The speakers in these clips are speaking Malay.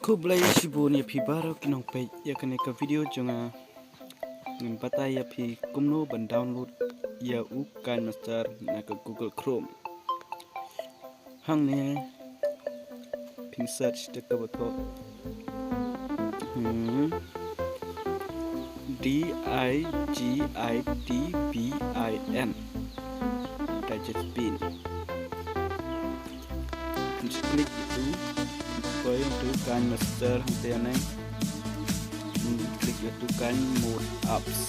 Kublai Shibunia Pibaro Kinongpe Yakaneka video jonga Ngempata ya pi kumno ban download ya kan master naka Google Chrome hang ne pin search teka bato DIGITBIN digit pin klik itu supaya untuk kan master hentian klik itu kan mode apps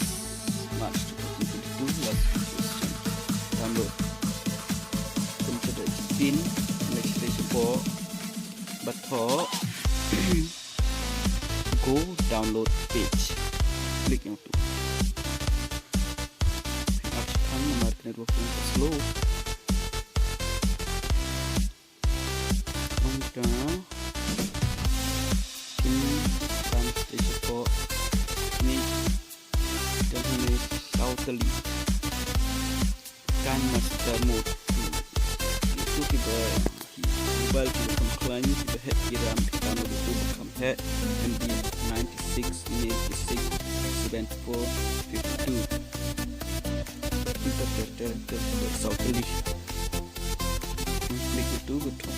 match itu last download kemudian pin next support bato go download page klik yang itu apps kan nomor network slow kemudian ini dan ini totally kan master mode itu kita mobile kita komplain kita hack kiram kita mau itu become hack MB 96 74 52 kita terter totally klik itu betul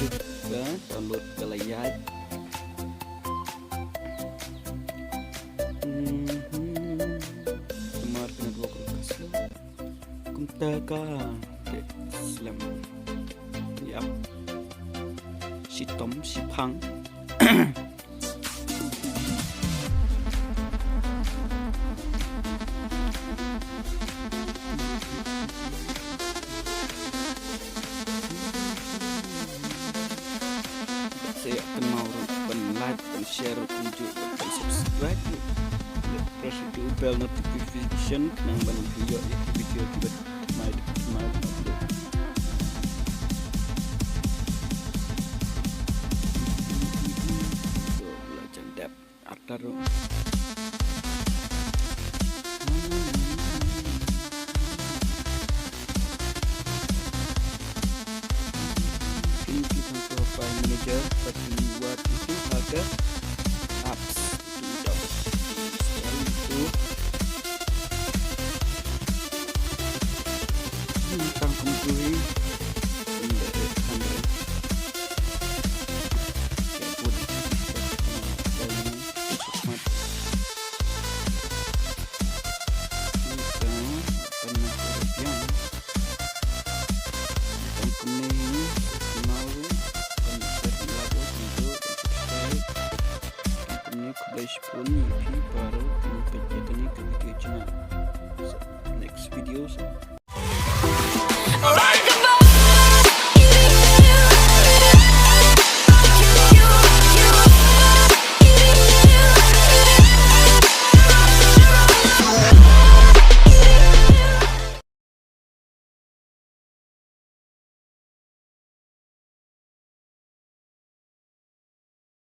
kita download ke layar Kumtaka Slam Yap Si Tom Si Pang saya akan mau like dan share dan juga subscribe press itu bell notification nang banang video kita mai upload belajar dap atar profile manager bagi buat itu ada apps itu tentang komputer pun baru penjadian ke video channel next videos.